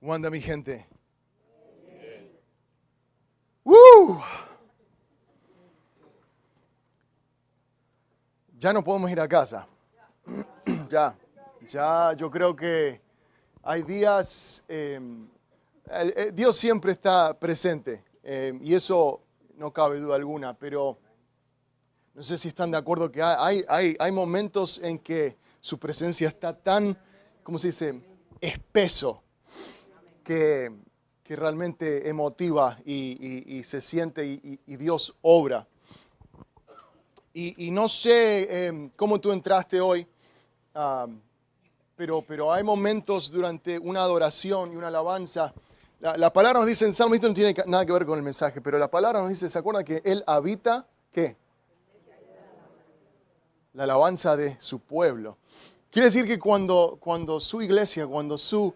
¿Cómo anda mi gente? ¡Woo! Ya no podemos ir a casa. Ya, yo creo que hay días, Dios siempre está presente y eso no cabe duda alguna, pero no sé si están de acuerdo que hay momentos en que su presencia está tan, ¿cómo se dice?, espeso, que realmente emotiva y se siente y Dios obra. Y no sé cómo tú entraste hoy, pero hay momentos durante una adoración y una alabanza. La palabra nos dice en Salmo, esto no tiene nada que ver con el mensaje, pero la palabra nos dice, ¿se acuerdan que Él habita, qué? La alabanza de su pueblo. Quiere decir que cuando su iglesia, cuando su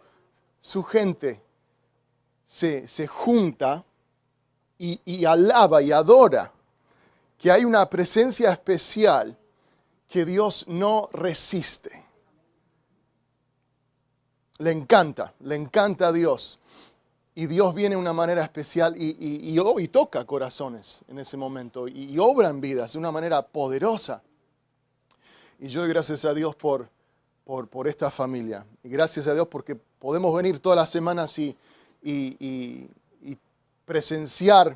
gente se junta y alaba y adora, que hay una presencia especial que Dios no resiste. Le encanta a Dios. Y Dios viene de una manera especial y toca corazones en ese momento y obra en vidas de una manera poderosa. Y yo doy gracias a Dios por esta familia. Y gracias a Dios porque podemos venir todas las semanas y presenciar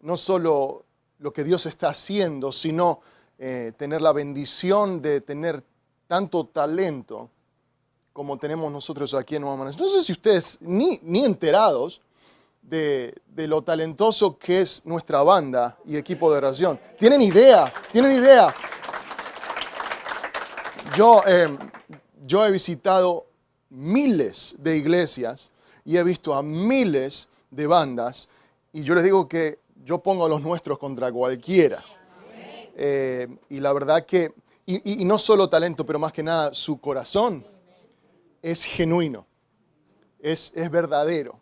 no solo lo que Dios está haciendo, sino tener la bendición de tener tanto talento como tenemos nosotros aquí en Nueva Amanecer. No sé si ustedes, ni enterados de lo talentoso que es nuestra banda y equipo de oración. ¿Tienen idea? Yo he visitado miles de iglesias y he visto a miles de bandas y yo les digo que yo pongo a los nuestros contra cualquiera. Y la verdad que, y no solo talento, pero más que nada su corazón es genuino, es verdadero.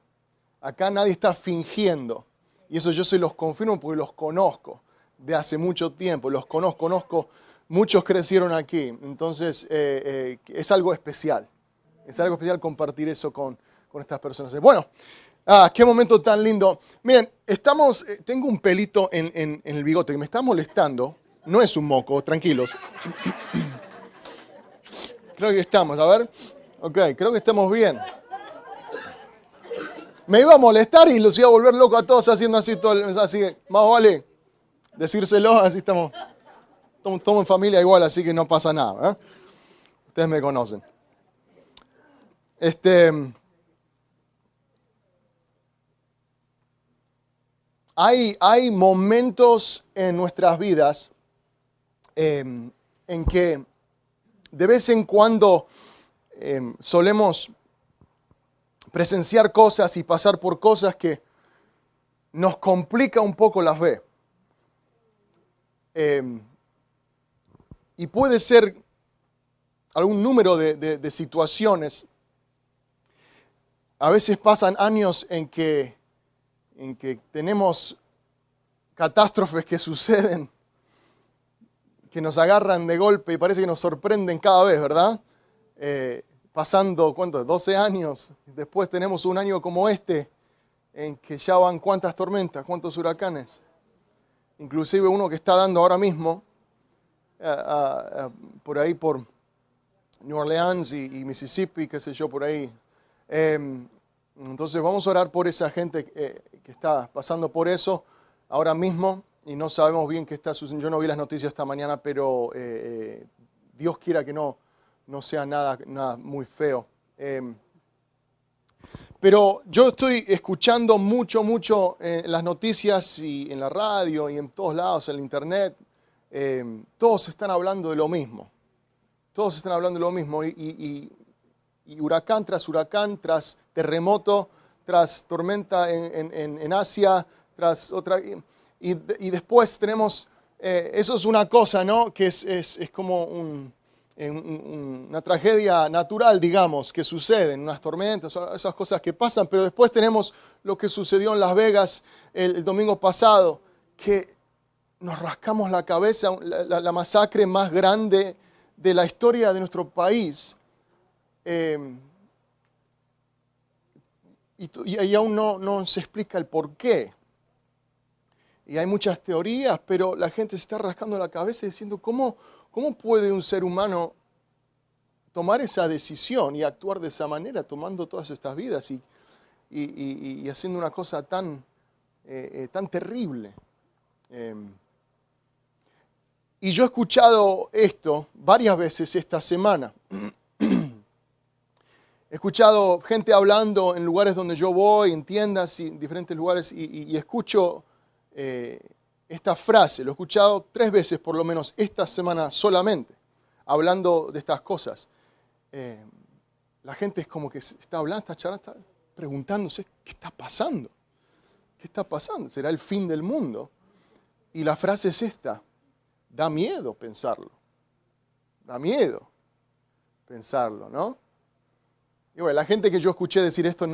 Acá nadie está fingiendo. Y eso yo se los confirmo porque los conozco de hace mucho tiempo. Los conozco. Muchos crecieron aquí. Entonces es algo especial. Es algo especial compartir eso con estas personas. Bueno, qué momento tan lindo. Miren, tengo un pelito en el bigote que me está molestando. No es un moco, tranquilos. Creo que estamos, a ver. Ok, creo que estamos bien. Me iba a molestar y los iba a volver loco a todos haciendo así todo el mensaje. Así que más vale decírselo, así estamos en familia igual, así que no pasa nada. Ustedes me conocen. Hay momentos en nuestras vidas en que de vez en cuando solemos presenciar cosas y pasar por cosas que nos complica un poco la fe. Y puede ser algún número de situaciones. A veces pasan años en que tenemos catástrofes que suceden, que nos agarran de golpe y parece que nos sorprenden cada vez, ¿verdad? Pasando, ¿cuántos? 12 años, después tenemos un año como este, en que ya van cuántas tormentas, cuántos huracanes. Inclusive uno que está dando ahora mismo, por ahí por New Orleans y Mississippi, qué sé yo, por ahí. Entonces vamos a orar por esa gente que está pasando por eso ahora mismo y no sabemos bien qué está sucediendo. Yo no vi las noticias esta mañana, pero Dios quiera que no sea nada muy feo. Pero yo estoy escuchando mucho en las noticias y en la radio y en todos lados, en la internet. Todos están hablando de lo mismo. Y huracán, tras terremoto, tras tormenta en Asia, tras otra. Y después tenemos, eso es una cosa, ¿no? Que es como una tragedia natural, digamos, que sucede, unas tormentas, esas cosas que pasan, pero después tenemos lo que sucedió en Las Vegas el domingo pasado, que nos rascamos la cabeza, la masacre más grande de la historia de nuestro país. y aún no se explica el por qué. Y hay muchas teorías, pero la gente se está rascando la cabeza diciendo, ¿cómo puede un ser humano tomar esa decisión y actuar de esa manera, tomando todas estas vidas y haciendo una cosa tan terrible? Y yo he escuchado esto varias veces esta semana. He escuchado gente hablando en lugares donde yo voy, en tiendas y en diferentes lugares, y escucho esta frase. Lo he escuchado 3 veces por lo menos esta semana solamente, hablando de estas cosas. La gente es como que está hablando, está charlando, está preguntándose, ¿qué está pasando? ¿Qué está pasando? ¿Será el fin del mundo? Y la frase es esta: da miedo pensarlo. Da miedo pensarlo, ¿no? Y bueno, la gente que yo escuché decir esto,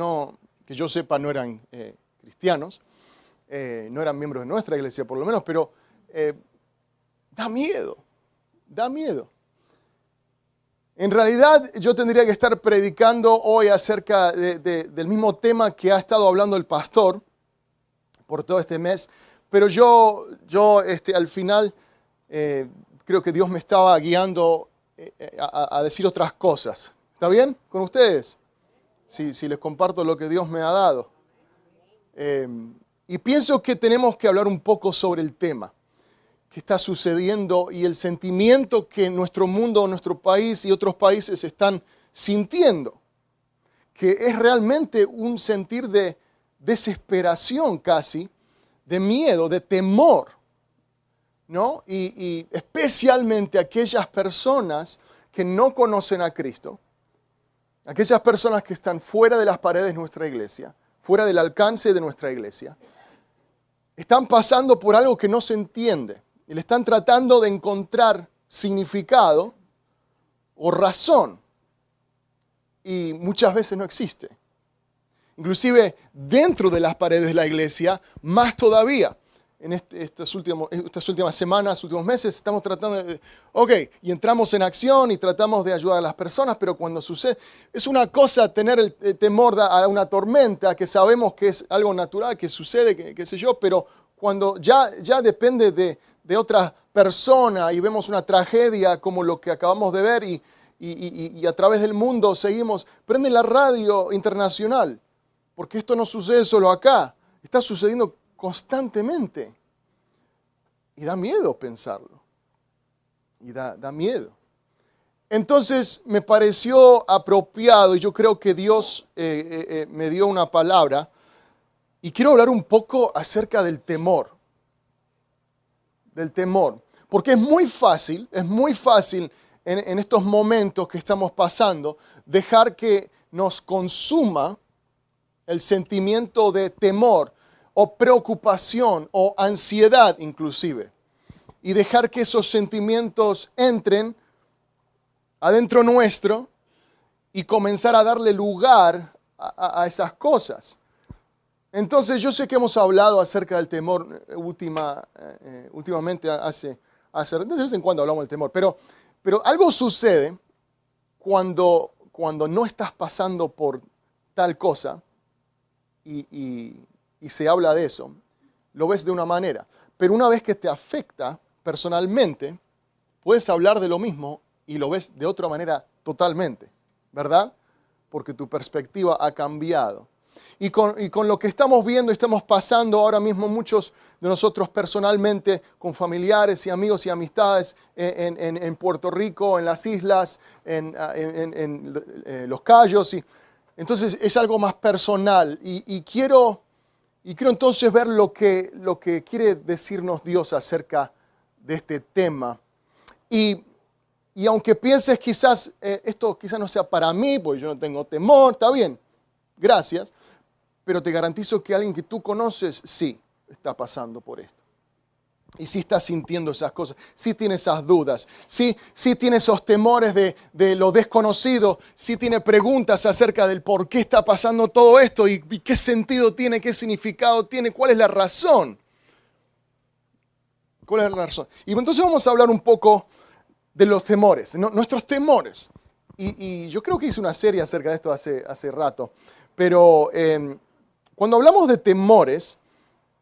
que yo sepa, no eran cristianos, no eran miembros de nuestra iglesia por lo menos, pero da miedo. En realidad yo tendría que estar predicando hoy acerca del mismo tema que ha estado hablando el pastor por todo este mes, pero yo al final creo que Dios me estaba guiando a decir otras cosas. ¿Está bien con ustedes? Si les comparto lo que Dios me ha dado. Y pienso que tenemos que hablar un poco sobre el tema que está sucediendo y el sentimiento que nuestro mundo, nuestro país y otros países están sintiendo, que es realmente un sentir de desesperación casi, de miedo, de temor, ¿no? Y especialmente aquellas personas que no conocen a Cristo, aquellas personas que están fuera de las paredes de nuestra iglesia, fuera del alcance de nuestra iglesia, están pasando por algo que no se entiende y le están tratando de encontrar significado o razón, y muchas veces no existe. Inclusive dentro de las paredes de la iglesia, más todavía. En estas últimas semanas, últimos meses, estamos tratando de, y entramos en acción y tratamos de ayudar a las personas, pero cuando sucede, es una cosa tener el temor a una tormenta, que sabemos que es algo natural, que sucede, qué sé yo, pero cuando ya depende de otra persona y vemos una tragedia como lo que acabamos de ver y a través del mundo seguimos, prende la radio internacional, porque esto no sucede solo acá, está sucediendo constantemente. Y da miedo pensarlo. Y da miedo. Entonces me pareció apropiado, y yo creo que Dios me dio una palabra, y quiero hablar un poco acerca del temor. Del temor. Porque es muy fácil en estos momentos que estamos pasando, dejar que nos consuma el sentimiento de temor, o preocupación, o ansiedad inclusive, y dejar que esos sentimientos entren adentro nuestro y comenzar a darle lugar a esas cosas. Entonces yo sé que hemos hablado acerca del temor últimamente, de vez en cuando hablamos del temor, pero algo sucede cuando no estás pasando por tal cosa y se habla de eso, lo ves de una manera. Pero una vez que te afecta personalmente, puedes hablar de lo mismo y lo ves de otra manera totalmente, ¿verdad? Porque tu perspectiva ha cambiado. Y con lo que estamos viendo y estamos pasando ahora mismo, muchos de nosotros personalmente, con familiares y amigos y amistades en Puerto Rico, en las islas, en Los Cayos, entonces es algo más personal. Y quiero entonces ver lo que quiere decirnos Dios acerca de este tema. Y aunque pienses quizás, esto quizás no sea para mí, porque yo no tengo temor, está bien, gracias, pero te garantizo que alguien que tú conoces sí está pasando por esto. Y sí está sintiendo esas cosas, sí tiene esas dudas, sí tiene esos temores de lo desconocido, sí tiene preguntas acerca del por qué está pasando todo esto y qué sentido tiene, qué significado tiene, cuál es la razón. ¿Cuál es la razón? Y entonces vamos a hablar un poco de los temores, nuestros temores. Y yo creo que hice una serie acerca de esto hace rato, Pero cuando hablamos de temores,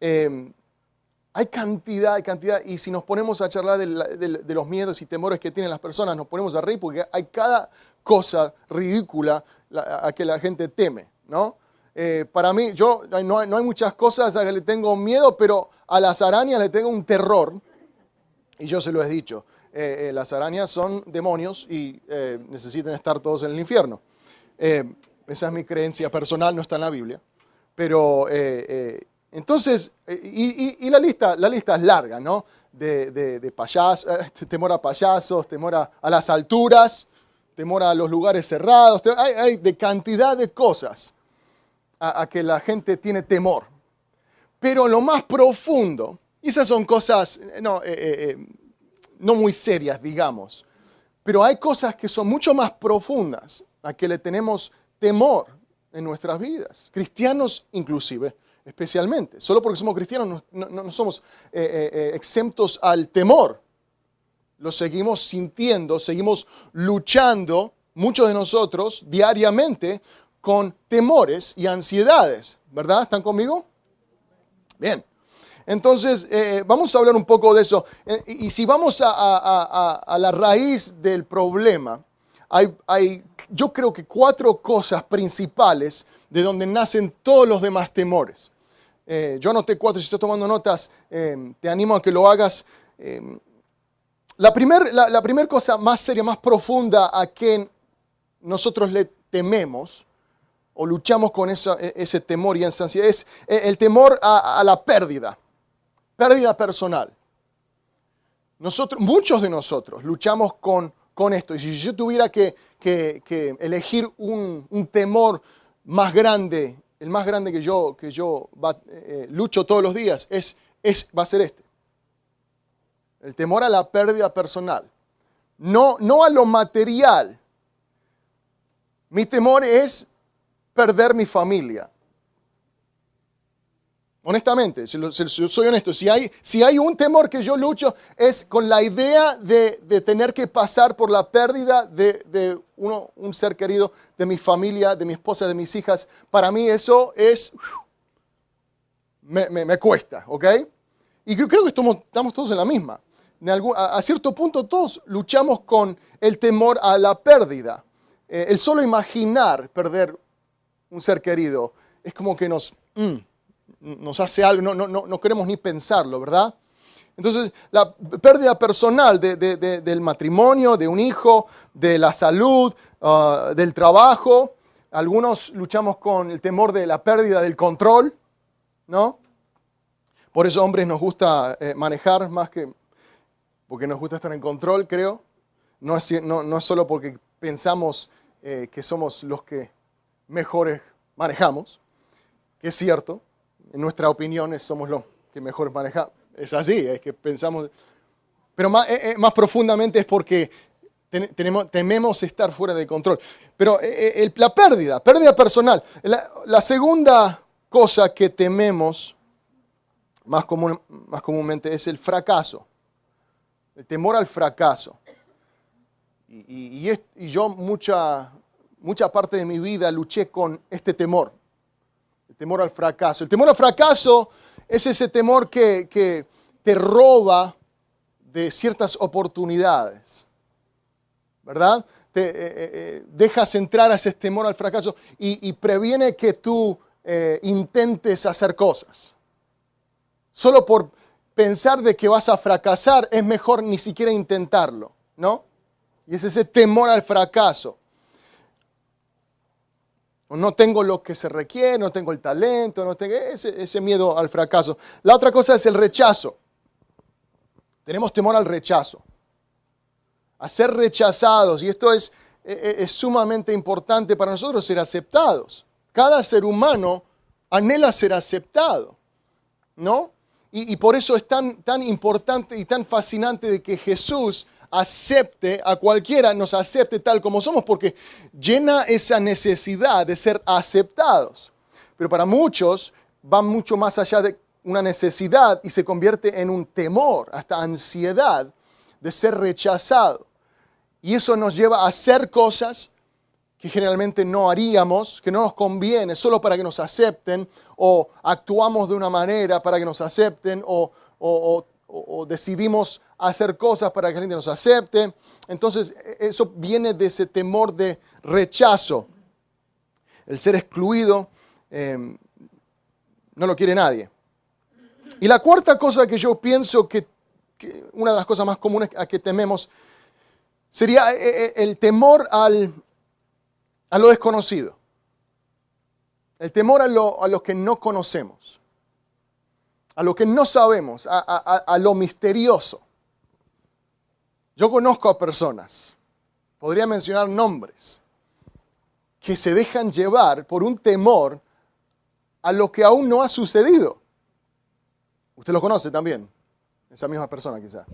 hay cantidad, y si nos ponemos a charlar de los miedos y temores que tienen las personas, nos ponemos a reír porque hay cada cosa ridícula a que la gente teme, ¿no? Para mí, no hay muchas cosas a que le tengo miedo, pero a las arañas le tengo un terror, y yo se lo he dicho. Las arañas son demonios y necesitan estar todos en el infierno. Esa es mi creencia personal, no está en la Biblia. Pero entonces, y la lista es larga, ¿no? De payasos, temor a payasos, temor a las alturas, temor a los lugares cerrados. Hay de cantidad de cosas a que la gente tiene temor. Pero lo más profundo, y esas son cosas no muy serias, digamos, pero hay cosas que son mucho más profundas a que le tenemos temor en nuestras vidas, cristianos inclusive, especialmente. Solo porque somos cristianos no somos exentos al temor. Lo seguimos sintiendo, seguimos luchando, muchos de nosotros, diariamente, con temores y ansiedades. ¿Verdad? ¿Están conmigo? Bien. Entonces, vamos a hablar un poco de eso. Y si vamos a la raíz del problema, yo creo que 4 cosas principales de donde nacen todos los demás temores. Yo anoté 4, si estás tomando notas, te animo a que lo hagas. La primer cosa más seria, más profunda a quien nosotros le tememos o luchamos con ese temor y esa ansiedad es el temor a la pérdida personal. Muchos de nosotros luchamos con esto. Y si yo tuviera que elegir un temor más grande, el más grande que yo lucho todos los días, va a ser este. El temor a la pérdida personal. No a lo material. Mi temor es perder mi familia. Honestamente, si soy honesto, si hay un temor que yo lucho es con la idea de tener que pasar por la pérdida de un ser querido, de mi familia, de mi esposa, de mis hijas. Para mí eso me cuesta, ¿ok? Y yo creo que estamos todos en la misma. A cierto punto todos luchamos con el temor a la pérdida. El solo imaginar perder un ser querido es como que nos hace algo, no queremos ni pensarlo, ¿verdad? Entonces, la pérdida personal del matrimonio, de un hijo, de la salud, del trabajo. Algunos luchamos con el temor de la pérdida del control, ¿no? Por eso, hombres, nos gusta manejar más que porque nos gusta estar en control, creo. No es solo porque pensamos que somos los que mejores manejamos, que es cierto. En nuestra opinión somos los que mejor manejamos. Es así, es que pensamos. Pero más profundamente es porque tememos estar fuera de control. Pero la pérdida personal. La segunda cosa que tememos más comúnmente es el fracaso. El temor al fracaso. Y yo mucha parte de mi vida luché con este temor. El temor al fracaso. El temor al fracaso es ese temor que te roba de ciertas oportunidades, ¿verdad? Dejas entrar a ese temor al fracaso y previene que tú intentes hacer cosas. Solo por pensar de que vas a fracasar es mejor ni siquiera intentarlo, ¿no? Y es ese temor al fracaso. No tengo lo que se requiere, no tengo el talento, no tengo ese miedo al fracaso. La otra cosa es el rechazo. Tenemos temor al rechazo. A ser rechazados. Y esto es sumamente importante para nosotros, ser aceptados. Cada ser humano anhela ser aceptado, ¿no? Y por eso es tan importante y tan fascinante de que Jesús acepte a cualquiera, nos acepte tal como somos, porque llena esa necesidad de ser aceptados. Pero para muchos va mucho más allá de una necesidad y se convierte en un temor, hasta ansiedad de ser rechazado. Y eso nos lleva a hacer cosas que generalmente no haríamos, que no nos conviene, solo para que nos acepten, o actuamos de una manera para que nos acepten, o decidimos hacer cosas para que la gente nos acepte. Entonces, eso viene de ese temor de rechazo. El ser excluido no lo quiere nadie. Y la cuarta cosa que yo pienso que una de las cosas más comunes a que tememos sería el temor a lo desconocido. El temor a lo que no conocemos. A lo que no sabemos, a lo misterioso. Yo conozco a personas, podría mencionar nombres, que se dejan llevar por un temor a lo que aún no ha sucedido. Usted lo conoce también, esa misma persona quizá.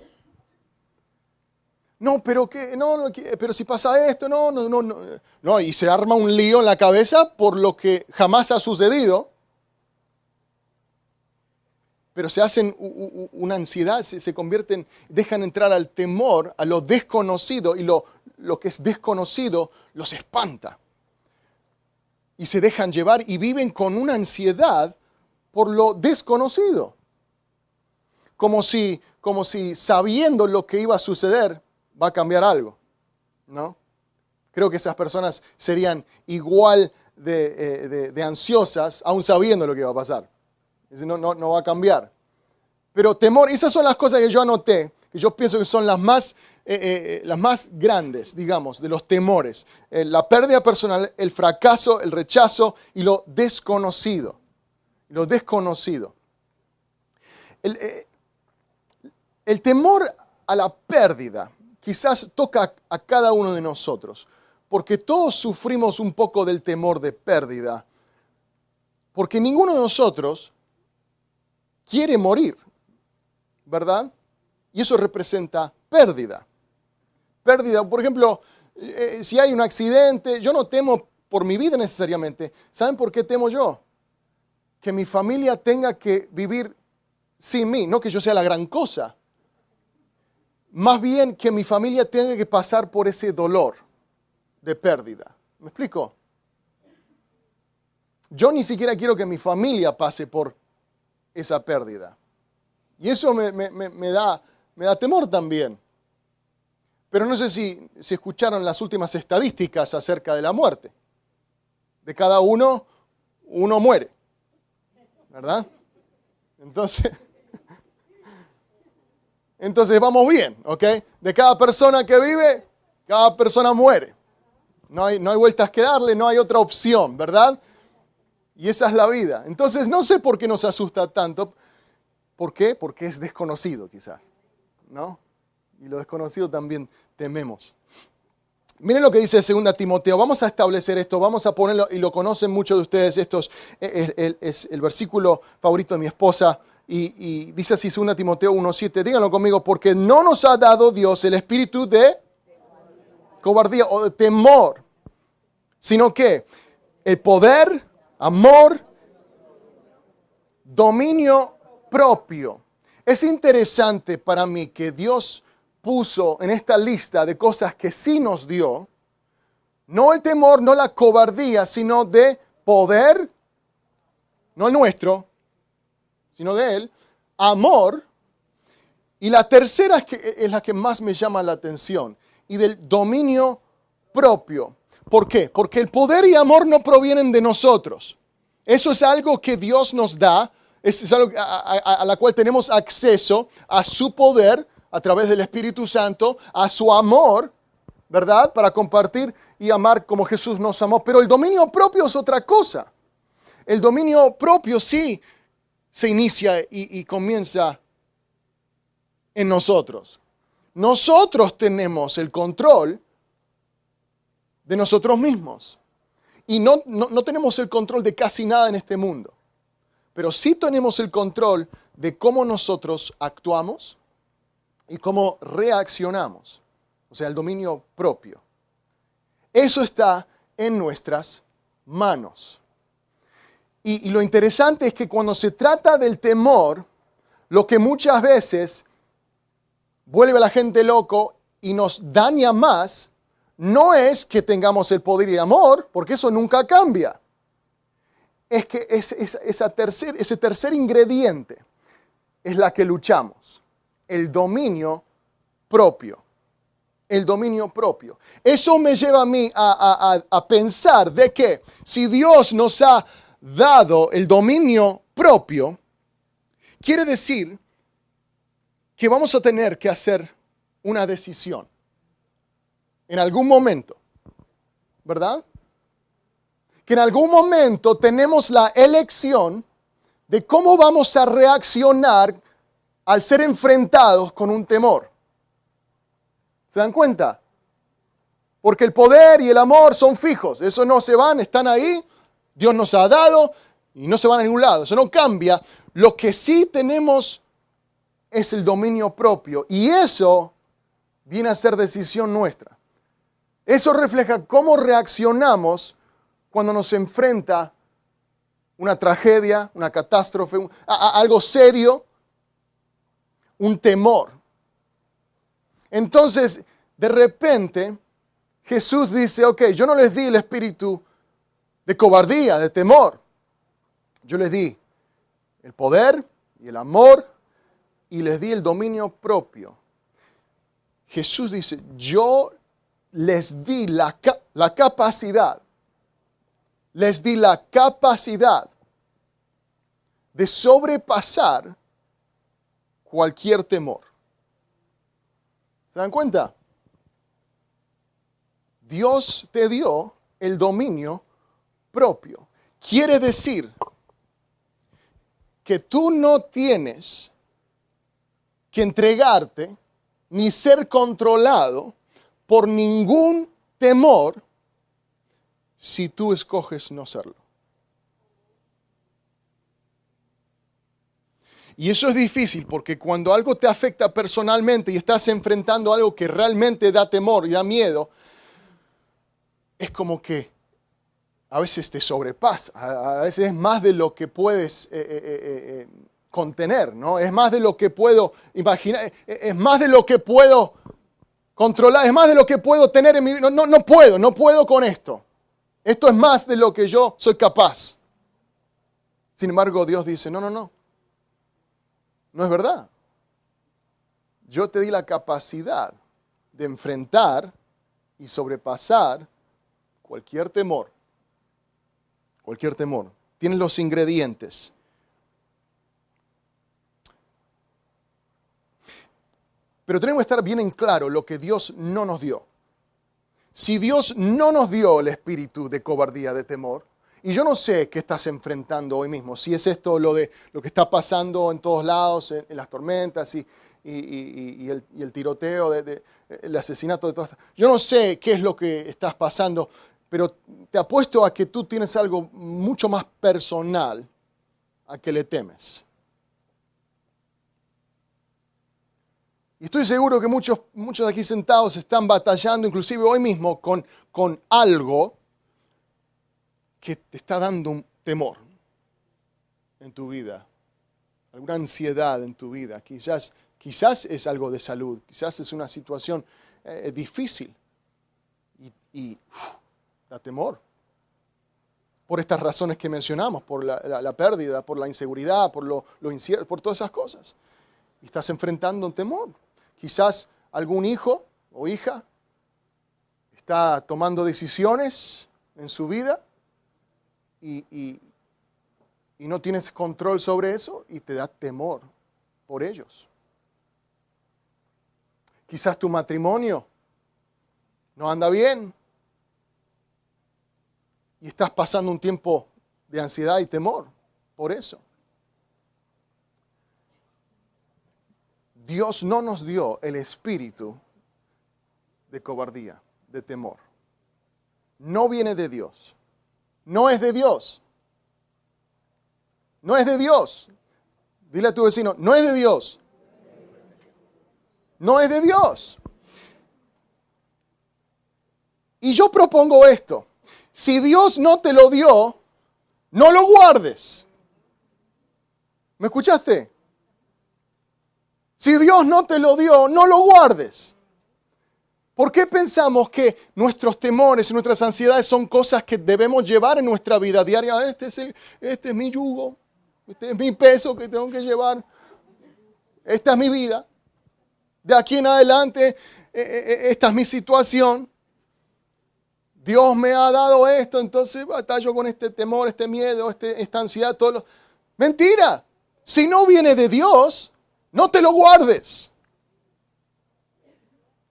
No, pero pero si pasa esto, no, y se arma un lío en la cabeza por lo que jamás ha sucedido. Pero se hacen una ansiedad, se convierten, dejan entrar al temor, a lo desconocido, y lo que es desconocido los espanta. Y se dejan llevar y viven con una ansiedad por lo desconocido. Como si sabiendo lo que iba a suceder, va a cambiar algo, ¿no? Creo que esas personas serían igual de ansiosas, aún sabiendo lo que iba a pasar. No va a cambiar. Pero temor, esas son las cosas que yo anoté, que yo pienso que son las más grandes, digamos, de los temores. La pérdida personal, el fracaso, el rechazo y lo desconocido. Lo desconocido. El temor a la pérdida quizás toca a cada uno de nosotros, porque todos sufrimos un poco del temor de pérdida, porque ninguno de nosotros quiere morir, ¿verdad? Y eso representa pérdida. Pérdida, por ejemplo, si hay un accidente, yo no temo por mi vida necesariamente. ¿Saben por qué temo yo? Que mi familia tenga que vivir sin mí, no que yo sea la gran cosa. Más bien que mi familia tenga que pasar por ese dolor de pérdida. ¿Me explico? Yo ni siquiera quiero que mi familia pase por esa pérdida. Y eso me da temor también. Pero no sé si escucharon las últimas estadísticas acerca de la muerte. De cada uno muere. ¿Verdad? Entonces vamos bien, ¿ok? De cada persona que vive, cada persona muere. No hay vueltas que darle, no hay otra opción, ¿verdad? Y esa es la vida. Entonces no sé por qué nos asusta tanto. ¿Por qué? Porque es desconocido quizás, ¿no? Y lo desconocido también tememos. Miren lo que dice 2 Timoteo. Vamos a establecer esto, vamos a ponerlo, y lo conocen muchos de ustedes. Es el versículo favorito de mi esposa. Y dice así 2 Timoteo 1:7. Díganlo conmigo. Porque no nos ha dado Dios el espíritu de cobardía o de temor, sino que el poder, amor, dominio propio. Es interesante para mí que Dios puso en esta lista de cosas que sí nos dio, no el temor, no la cobardía, sino de poder, no el nuestro, sino de Él, amor, y la tercera es la que más me llama la atención, y del dominio propio. ¿Por qué? Porque el poder y amor no provienen de nosotros. Eso es algo que Dios nos da, es algo a la cual tenemos acceso a su poder a través del Espíritu Santo, a su amor, ¿verdad? Para compartir y amar como Jesús nos amó. Pero el dominio propio es otra cosa. El dominio propio sí se inicia y comienza en nosotros. Nosotros tenemos el control de nosotros mismos. Y no tenemos el control de casi nada en este mundo. Pero sí tenemos el control de cómo nosotros actuamos y cómo reaccionamos. O sea, el dominio propio. Eso está en nuestras manos. Y lo interesante es que cuando se trata del temor, lo que muchas veces vuelve a la gente loco y nos daña más, no es que tengamos el poder y el amor, porque eso nunca cambia. Es que ese tercer ingrediente es la que luchamos, el dominio propio. El dominio propio. Eso me lleva a mí a pensar de que si Dios nos ha dado el dominio propio, quiere decir que vamos a tener que hacer una decisión en algún momento, ¿verdad? Que en algún momento tenemos la elección de cómo vamos a reaccionar al ser enfrentados con un temor. ¿Se dan cuenta? Porque el poder y el amor son fijos, eso no se van, están ahí, Dios nos ha dado y no se van a ningún lado, eso no cambia. Lo que sí tenemos es el dominio propio y eso viene a ser decisión nuestra. Eso refleja cómo reaccionamos cuando nos enfrenta una tragedia, una catástrofe, algo serio, un temor. Entonces, de repente, Jesús dice, ok, yo no les di el espíritu de cobardía, de temor. Yo les di el poder y el amor y les di el dominio propio. Jesús dice, yo les di la capacidad, les di la capacidad de sobrepasar cualquier temor. ¿Se dan cuenta? Dios te dio el dominio propio. Quiere decir que tú no tienes que entregarte ni ser controlado por ningún temor si tú escoges no serlo. Y eso es difícil porque cuando algo te afecta personalmente y estás enfrentando algo que realmente da temor y da miedo, es como que a veces te sobrepasa, a veces es más de lo que puedes contener, ¿no? Es más de lo que puedo imaginar, es más de lo que puedo controlar, es más de lo que puedo tener en mi vida. No puedo con esto. Esto es más de lo que yo soy capaz. Sin embargo, Dios dice, no es verdad. Yo te di la capacidad de enfrentar y sobrepasar cualquier temor. Cualquier temor. Tienes los ingredientes. Pero tenemos que estar bien en claro lo que Dios no nos dio. Si Dios no nos dio el espíritu de cobardía, de temor, y yo no sé qué estás enfrentando hoy mismo, si es esto lo que está pasando en todos lados, en las tormentas y el tiroteo, el asesinato de todas. Yo no sé qué es lo que estás pasando, pero te apuesto a que tú tienes algo mucho más personal a que le temes. Y estoy seguro que muchos aquí sentados están batallando, inclusive hoy mismo, con algo que te está dando un temor en tu vida, alguna ansiedad en tu vida. Quizás es algo de salud, quizás es una situación difícil y da temor. Por estas razones que mencionamos, por la pérdida, por la inseguridad, por lo incierto, por todas esas cosas. Y estás enfrentando un temor. Quizás algún hijo o hija está tomando decisiones en su vida y no tienes control sobre eso y te da temor por ellos. Quizás tu matrimonio no anda bien y estás pasando un tiempo de ansiedad y temor por eso. Dios no nos dio el espíritu de cobardía, de temor. No viene de Dios. No es de Dios. No es de Dios. Dile a tu vecino, no es de Dios. No es de Dios. Y yo propongo esto. Si Dios no te lo dio, no lo guardes. ¿Me escuchaste? Si Dios no te lo dio, no lo guardes. ¿Por qué pensamos que nuestros temores y nuestras ansiedades son cosas que debemos llevar en nuestra vida diaria? Este es mi yugo, este es mi peso que tengo que llevar, esta es mi vida. De aquí en adelante, esta es mi situación. Dios me ha dado esto, entonces batallo con este temor, este miedo, esta ansiedad, todo lo... Mentira. Si no viene de Dios, no te lo guardes.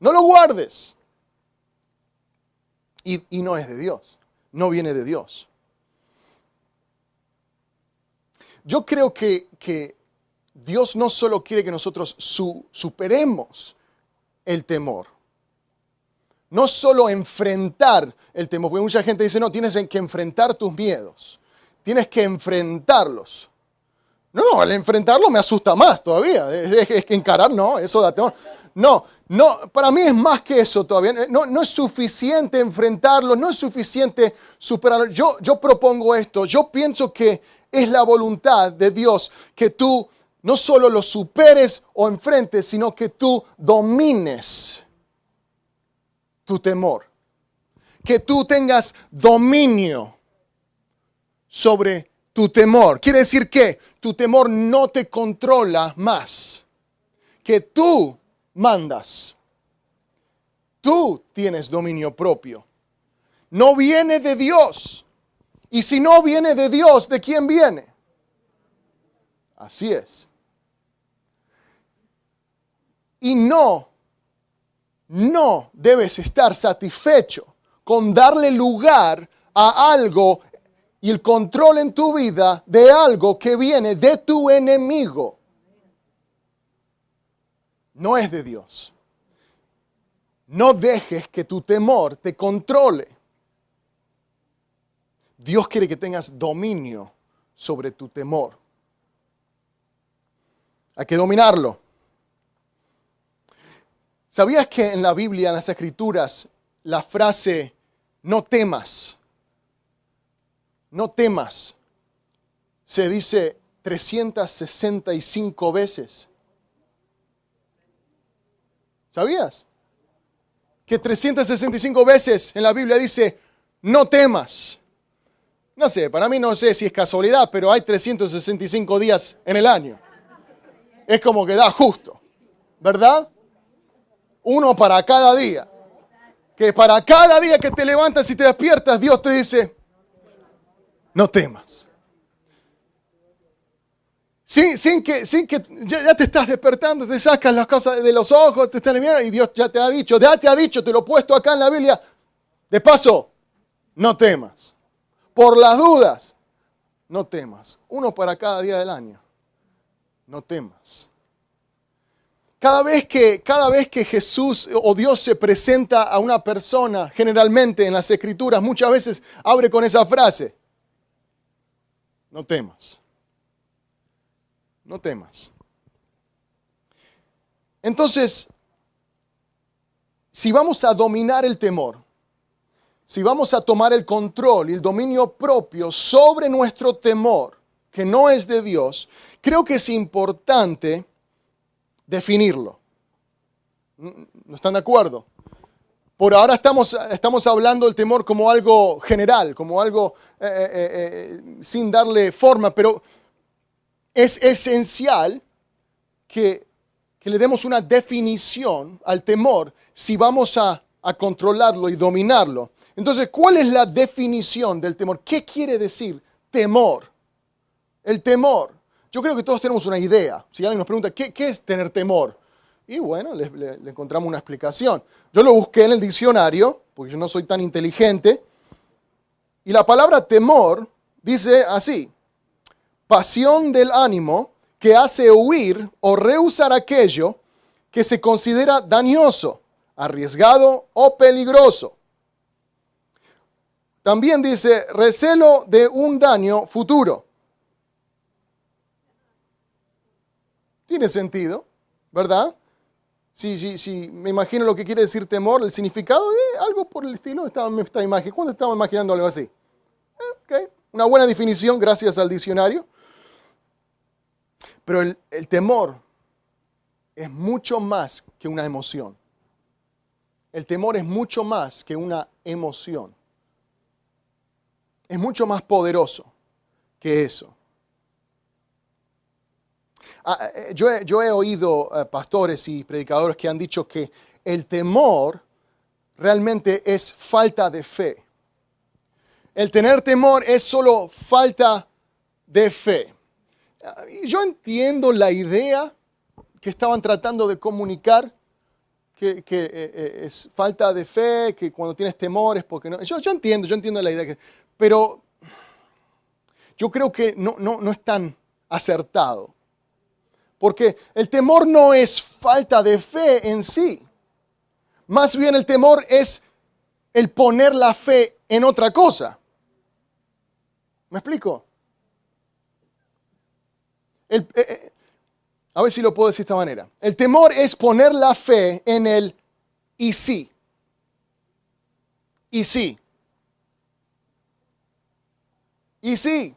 No lo guardes. Y no es de Dios. No viene de Dios. Yo creo que Dios no solo quiere que nosotros superemos el temor. No solo enfrentar el temor, porque mucha gente dice, no, tienes que enfrentar tus miedos. Tienes que enfrentarlos. No, al enfrentarlo me asusta más todavía. Es que encarar, no, eso da temor. No, para mí es más que eso todavía. No es suficiente enfrentarlo, no es suficiente superarlo. Yo propongo esto, yo pienso que es la voluntad de Dios que tú no solo lo superes o enfrentes, sino que tú domines tu temor. Que tú tengas dominio sobre tu temor. Quiere decir que tu temor no te controla más. Que tú mandas. Tú tienes dominio propio. No viene de Dios. Y si no viene de Dios, ¿de quién viene? Así es. Y no debes estar satisfecho con darle lugar a algo y el control en tu vida de algo que viene de tu enemigo. No es de Dios. No dejes que tu temor te controle. Dios quiere que tengas dominio sobre tu temor. Hay que dominarlo. ¿Sabías que en la Biblia, en las Escrituras, la frase no temas, se dice 365 veces? ¿Sabías? Que 365 veces en la Biblia dice no temas. No sé, para mí no sé si es casualidad, pero hay 365 días en el año. Es como que da justo, ¿verdad? Uno para cada día. Que para cada día que te levantas y te despiertas, Dios te dice, no temas. Sin que ya te estás despertando, te sacas las cosas de los ojos, te estás mirando y Dios ya te ha dicho, te lo he puesto acá en la Biblia. De paso, no temas. Por las dudas, no temas. Uno para cada día del año. No temas. Cada vez que Jesús o Dios se presenta a una persona, generalmente en las Escrituras, muchas veces abre con esa frase. No temas. No temas. Entonces, si vamos a dominar el temor, si vamos a tomar el control y el dominio propio sobre nuestro temor, que no es de Dios, creo que es importante definirlo. ¿No están de acuerdo? Por ahora estamos hablando del temor como algo general, como algo sin darle forma, pero es esencial que le demos una definición al temor si vamos a controlarlo y dominarlo. Entonces, ¿cuál es la definición del temor? ¿Qué quiere decir temor? El temor. Yo creo que todos tenemos una idea. Si alguien nos pregunta, ¿qué es tener temor? Y bueno, le encontramos una explicación. Yo lo busqué en el diccionario, porque yo no soy tan inteligente, y la palabra temor dice así: pasión del ánimo que hace huir o rehusar aquello que se considera dañoso, arriesgado o peligroso. También dice recelo de un daño futuro. Tiene sentido, ¿verdad? Sí, me imagino lo que quiere decir temor, el significado, algo por el estilo. ¿Cuándo estaba imaginando algo así? Okay. Una buena definición gracias al diccionario. Pero el temor es mucho más que una emoción. el temor es mucho más que una emoción. Es mucho más poderoso que eso. Yo he oído pastores y predicadores que han dicho que el temor realmente es falta de fe. El tener temor es solo falta de fe. Yo entiendo la idea que estaban tratando de comunicar, que es falta de fe, que cuando tienes temor es porque no. Yo entiendo la idea, pero yo creo que no es tan acertado. Porque el temor no es falta de fe en sí. Más bien el temor es el poner la fe en otra cosa. ¿Me explico? A ver si lo puedo decir de esta manera. El temor es poner la fe en el y sí. Y sí. Y sí.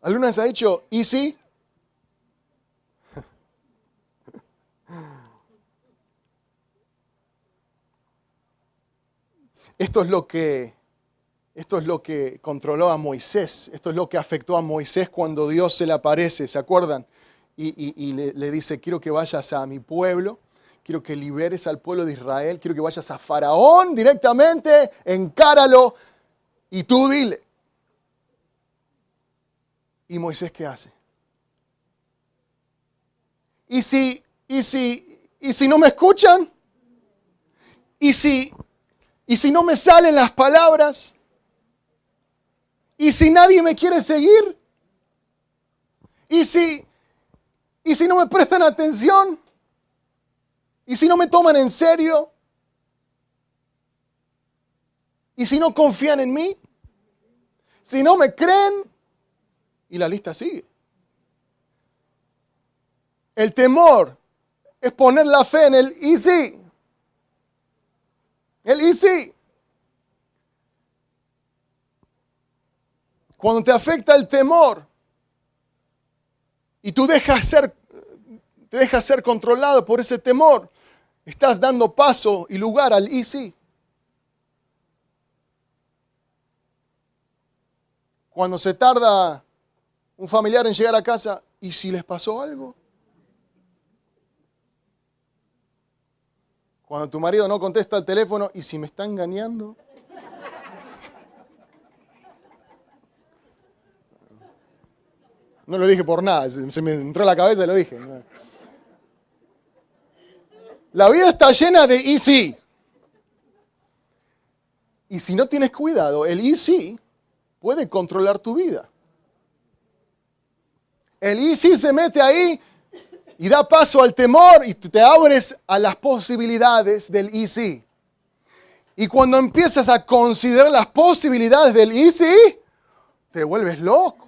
¿Alguna vez ha dicho y sí? Esto es lo que controló a Moisés. Esto es lo que afectó a Moisés cuando Dios se le aparece, ¿se acuerdan? Y le dice, quiero que vayas a mi pueblo, quiero que liberes al pueblo de Israel, quiero que vayas a Faraón directamente, encáralo y tú dile. ¿Y Moisés qué hace? ¿Y si no me escuchan? ¿Y si no me salen las palabras? ¿Y si nadie me quiere seguir? ¿Y si no me prestan atención? ¿Y si no me toman en serio? ¿Y si no confían en mí? ¿Si no me creen? Y la lista sigue. El temor es poner la fe en el y sí. El y sí. Cuando te afecta el temor y tú te dejas ser controlado por ese temor, estás dando paso y lugar al y sí. Cuando se tarda un familiar en llegar a casa, ¿y si les pasó algo? Cuando tu marido no contesta el teléfono, ¿y si me está engañando? No lo dije por nada, se me entró a la cabeza y lo dije. La vida está llena de y sí. Y si no tienes cuidado, el y sí puede controlar tu vida. El y sí se mete ahí y da paso al temor y te abres a las posibilidades del y sí. Y cuando empiezas a considerar las posibilidades del y sí, te vuelves loco.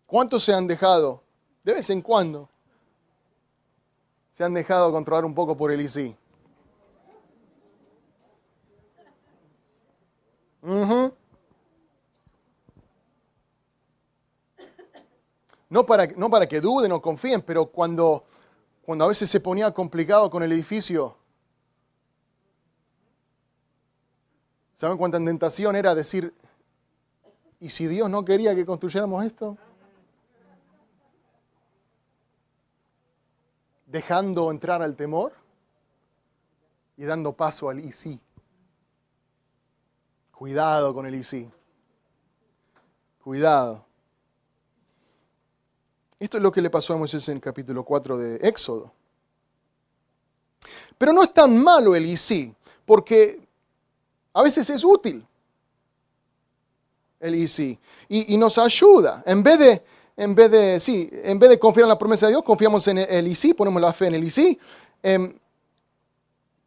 ¿Cuántos se han dejado? De vez en cuando se han dejado controlar un poco por el y sí. No para que duden o confíen, pero cuando a veces se ponía complicado con el edificio, ¿saben cuánta tentación era decir, ¿y si Dios no quería que construyéramos esto? Dejando entrar al temor y dando paso al y sí. Cuidado con el y sí. Cuidado. Esto es lo que le pasó a Moisés en el capítulo 4 de Éxodo. Pero no es tan malo el y sí, porque a veces es útil el y sí. Y nos ayuda. En vez de confiar en la promesa de Dios, confiamos en el y sí, ponemos la fe en el y sí.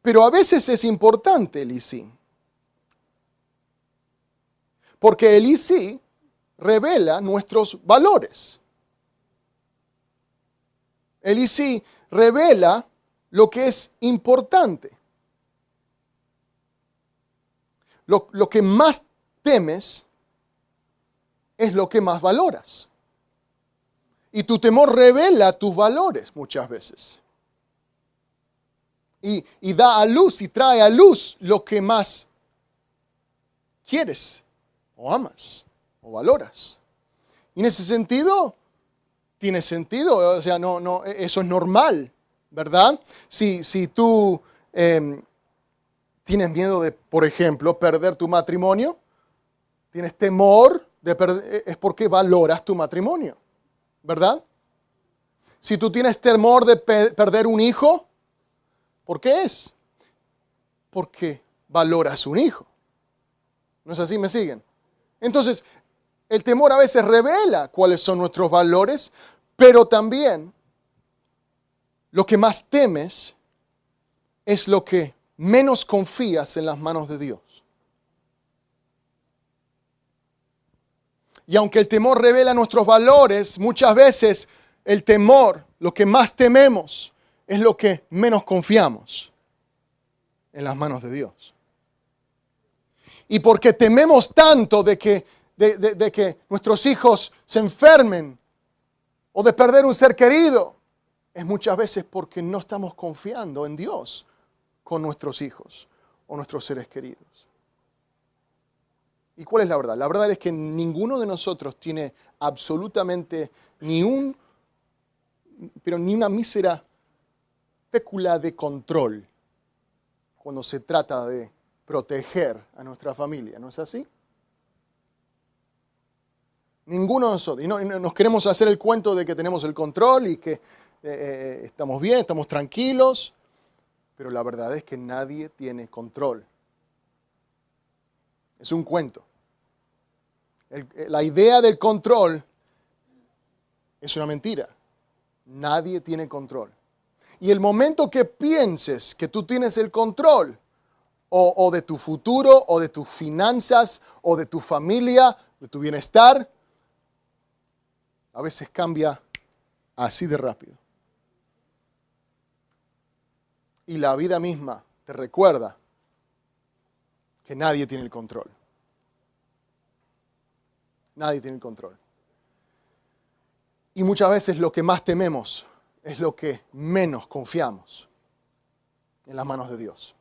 Pero a veces es importante el y sí. Porque el y sí revela nuestros valores. El y sí revela lo que es importante. Lo que más temes es lo que más valoras. Y tu temor revela tus valores muchas veces. Y da a luz y trae a luz lo que más quieres o amas o valoras. Y en ese sentido, tiene sentido, o sea, no, eso es normal, ¿verdad? Si tú tienes miedo de, por ejemplo, perder tu matrimonio, tienes temor de perder, es porque valoras tu matrimonio, ¿verdad? Si tú tienes temor de perder un hijo, ¿por qué es? Porque valoras un hijo. ¿No es así? ¿Me siguen? Entonces, el temor a veces revela cuáles son nuestros valores, pero también lo que más temes es lo que menos confías en las manos de Dios. Y aunque el temor revela nuestros valores, muchas veces el temor, lo que más tememos, es lo que menos confiamos en las manos de Dios. Y porque tememos tanto de que nuestros hijos se enfermen o de perder un ser querido, es muchas veces porque no estamos confiando en Dios con nuestros hijos o nuestros seres queridos. ¿Y cuál es la verdad? La verdad es que ninguno de nosotros tiene absolutamente ni una mísera pécula de control cuando se trata de proteger a nuestra familia, ¿no es así? Ninguno de nosotros. Y no nos queremos hacer el cuento de que tenemos el control y que estamos bien, estamos tranquilos, pero la verdad es que nadie tiene control. Es un cuento. La idea del control es una mentira. Nadie tiene control. Y el momento que pienses que tú tienes el control, o de tu futuro, o de tus finanzas, o de tu familia, de tu bienestar, a veces cambia así de rápido. Y la vida misma te recuerda que nadie tiene el control. Nadie tiene el control. Y muchas veces lo que más tememos es lo que menos confiamos en las manos de Dios.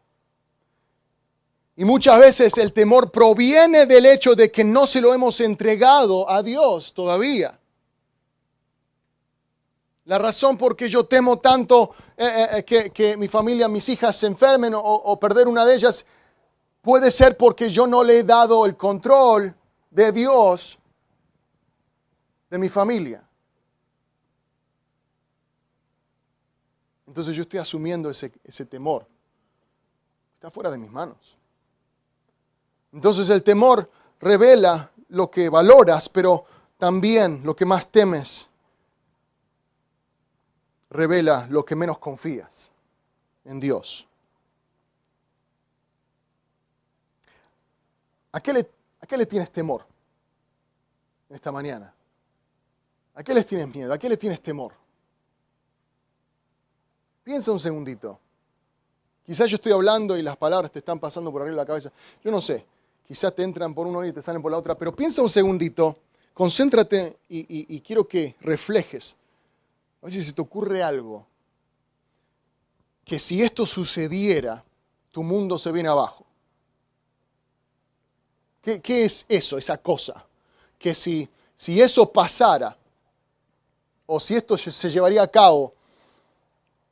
Y muchas veces el temor proviene del hecho de que no se lo hemos entregado a Dios todavía. La razón por qué yo temo tanto que mi familia, mis hijas se enfermen o perder una de ellas, puede ser porque yo no le he dado el control de Dios de mi familia. Entonces yo estoy asumiendo ese temor. Está fuera de mis manos. Entonces el temor revela lo que valoras, pero también lo que más temes revela lo que menos confías en Dios. ¿A qué le tienes temor esta mañana? ¿A qué les tienes miedo? ¿A qué le tienes temor? Piensa un segundito. Quizás yo estoy hablando y las palabras te están pasando por arriba de la cabeza. Yo no sé. Quizás te entran por uno y te salen por la otra. Pero piensa un segundito. Concéntrate y quiero que reflejes. A ver si se te ocurre algo. Que si esto sucediera, tu mundo se viene abajo. ¿Qué es eso, esa cosa? Que si eso pasara, o si esto se llevaría a cabo,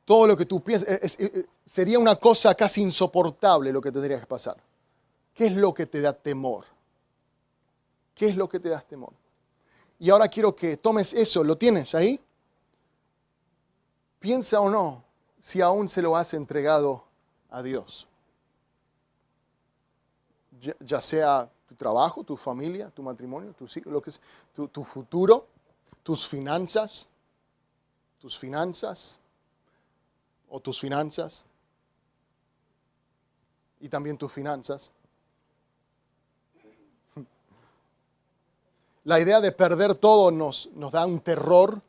todo lo que tú piensas, sería una cosa casi insoportable lo que tendría que pasar. ¿Qué es lo que te da temor? ¿Qué es lo que te da temor? Y ahora quiero que tomes eso, ¿lo tienes ahí? Piensa o no si aún se lo has entregado a Dios. Ya sea tu trabajo, tu familia, tu matrimonio, tus hijos, lo que es, tu futuro, tus finanzas y también tus finanzas. La idea de perder todo nos da un terror.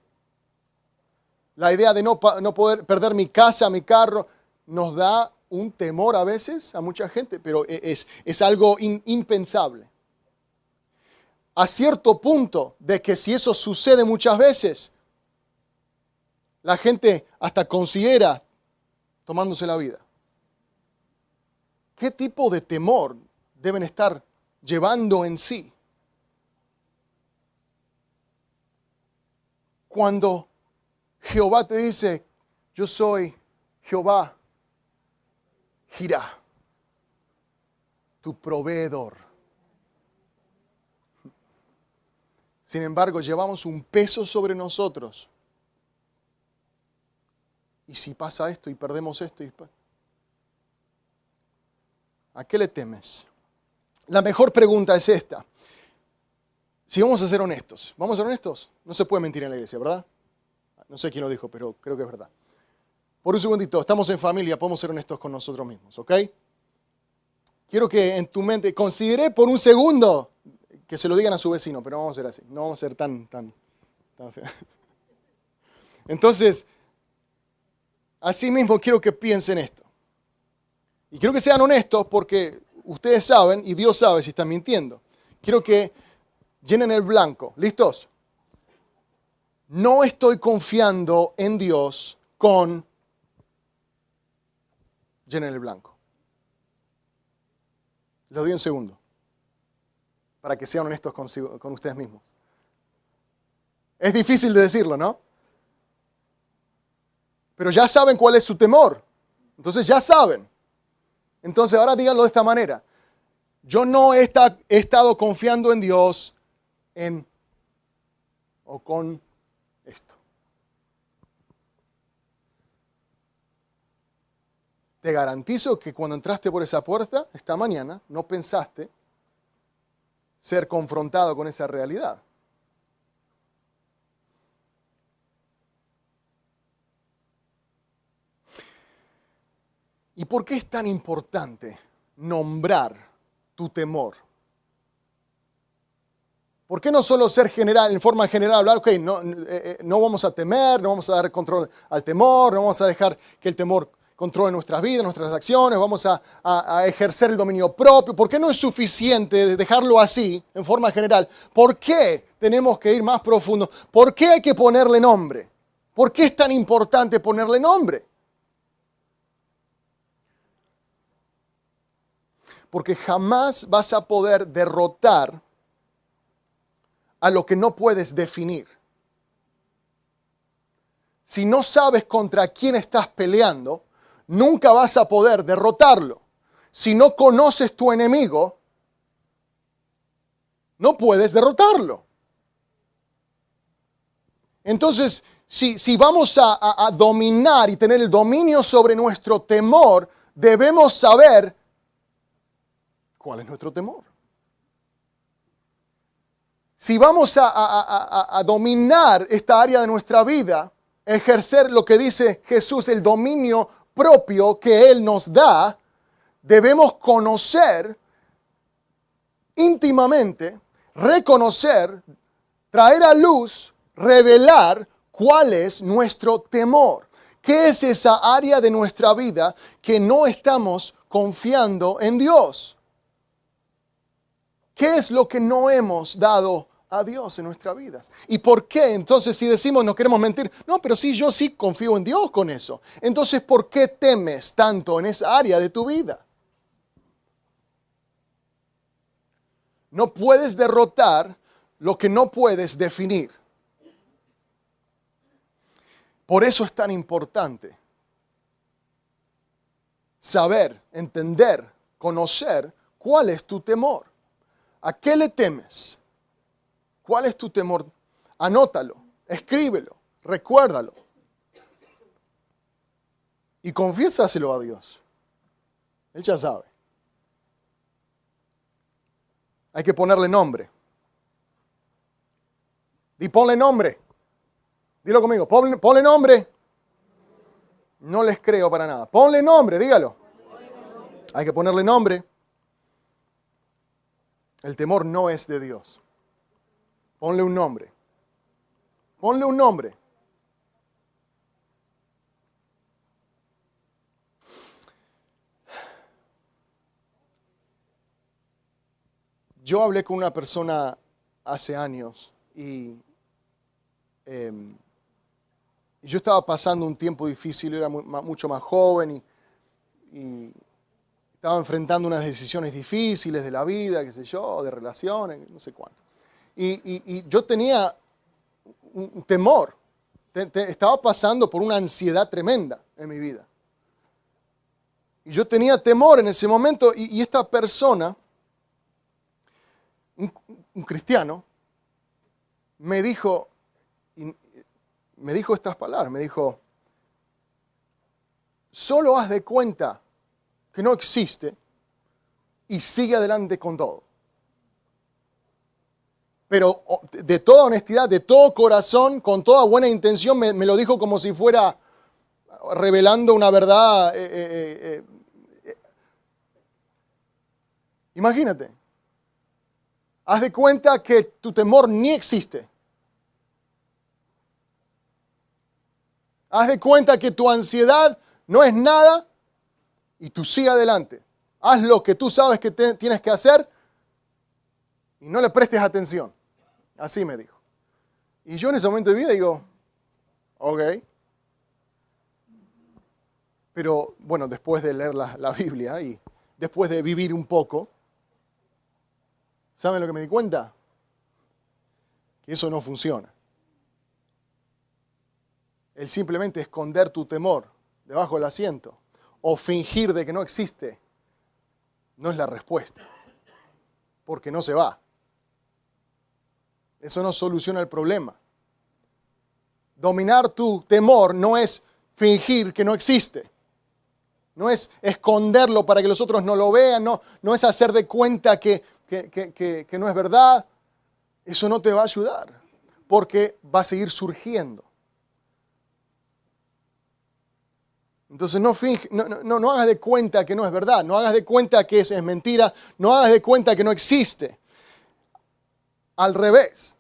La idea de no poder perder mi casa, mi carro, nos da un temor a veces a mucha gente, pero es algo impensable. A cierto punto de que si eso sucede muchas veces, la gente hasta considera tomándose la vida. ¿Qué tipo de temor deben estar llevando en sí? Cuando Jehová te dice, yo soy Jehová, Jirá, tu proveedor. Sin embargo, llevamos un peso sobre nosotros. ¿Y si pasa esto y perdemos esto? ¿A qué le temes? La mejor pregunta es esta. Si vamos a ser honestos, ¿vamos a ser honestos? No se puede mentir en la iglesia, ¿verdad? No sé quién lo dijo, pero creo que es verdad. Por un segundito, estamos en familia, podemos ser honestos con nosotros mismos, ¿ok? Quiero que en tu mente considere por un segundo que se lo digan a su vecino, pero no vamos a ser así, no vamos a ser tan feos. Entonces, así mismo quiero que piensen esto. Y quiero que sean honestos porque ustedes saben y Dios sabe si están mintiendo. Quiero que llenen el blanco. ¿Listos? No estoy confiando en Dios con... Llenen el blanco. Les doy un segundo para que sean honestos con ustedes mismos. Es difícil de decirlo, ¿no? Pero ya saben cuál es su temor. Entonces ya saben. Entonces ahora díganlo de esta manera. Yo no he estado confiando en Dios en o con esto. Te garantizo que cuando entraste por esa puerta esta mañana, no pensaste ser confrontado con esa realidad. ¿Y por qué es tan importante nombrar tu temor? ¿Por qué no solo ser general, en forma general, hablar, ok, no vamos a temer, no vamos a dar control al temor, no vamos a dejar que el temor controle nuestras vidas, nuestras acciones, vamos a ejercer el dominio propio? ¿Por qué no es suficiente dejarlo así, en forma general? ¿Por qué tenemos que ir más profundo? ¿Por qué hay que ponerle nombre? ¿Por qué es tan importante ponerle nombre? Porque jamás vas a poder derrotar a lo que no puedes definir. Si no sabes contra quién estás peleando, nunca vas a poder derrotarlo. Si no conoces tu enemigo, no puedes derrotarlo. Entonces, si vamos a dominar y tener el dominio sobre nuestro temor, debemos saber cuál es nuestro temor. Si vamos a dominar esta área de nuestra vida, ejercer lo que dice Jesús, el dominio propio que Él nos da, debemos conocer íntimamente, reconocer, traer a luz, revelar cuál es nuestro temor. ¿Qué es esa área de nuestra vida que no estamos confiando en Dios? ¿Qué es lo que no hemos dado a Dios en nuestras vidas? ¿Y por qué? Entonces, si decimos no queremos mentir, no, pero sí, yo sí confío en Dios con eso. Entonces, ¿por qué temes tanto en esa área de tu vida? No puedes derrotar lo que no puedes definir. Por eso es tan importante saber, entender, conocer cuál es tu temor. ¿A qué le temes? ¿Cuál es tu temor? Anótalo, escríbelo, recuérdalo. Y confiésaselo a Dios. Él ya sabe. Hay que ponerle nombre. Y ponle nombre. Dilo conmigo, ponle nombre. No les creo para nada. Ponle nombre, dígalo. Hay que ponerle nombre. El temor no es de Dios. Ponle un nombre. Ponle un nombre. Yo hablé con una persona hace años y Y yo estaba pasando un tiempo difícil, era mucho más joven y estaba enfrentando unas decisiones difíciles de la vida, qué sé yo, de relaciones, no sé cuánto. Y yo tenía un temor, estaba pasando por una ansiedad tremenda en mi vida. Y yo tenía temor en ese momento y esta persona, un cristiano, me dijo estas palabras, me dijo, solo haz de cuenta que no existe y sigue adelante con todo. Pero de toda honestidad, de todo corazón, con toda buena intención, me lo dijo como si fuera revelando una verdad. Imagínate, haz de cuenta que tu temor ni existe. Haz de cuenta que tu ansiedad no es nada y tú sigue adelante. Haz lo que tú sabes que tienes que hacer y no le prestes atención. Así me dijo. Y yo en ese momento de vida digo, ok. Pero bueno, después de leer la Biblia y después de vivir un poco, ¿saben lo que me di cuenta? Que eso no funciona. El simplemente esconder tu temor debajo del asiento o fingir de que no existe no es la respuesta, porque no se va. Eso no soluciona el problema. Dominar tu temor no es fingir que no existe. No es esconderlo para que los otros no lo vean, no es hacer de cuenta que no es verdad. Eso no te va a ayudar, porque va a seguir surgiendo. Entonces no hagas de cuenta que no es verdad, no hagas de cuenta que es mentira, no hagas de cuenta que no existe. Al revés.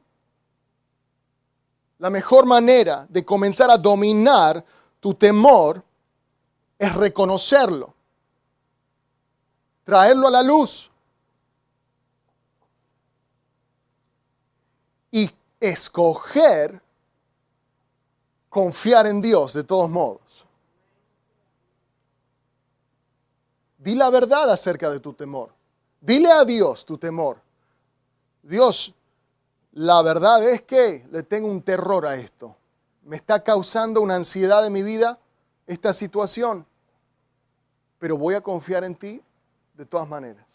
La mejor manera de comenzar a dominar tu temor es reconocerlo, traerlo a la luz y escoger confiar en Dios de todos modos. Di la verdad acerca de tu temor. Dile a Dios tu temor. Dios, la verdad es que le tengo un terror a esto. Me está causando una ansiedad en mi vida esta situación. Pero voy a confiar en ti de todas maneras.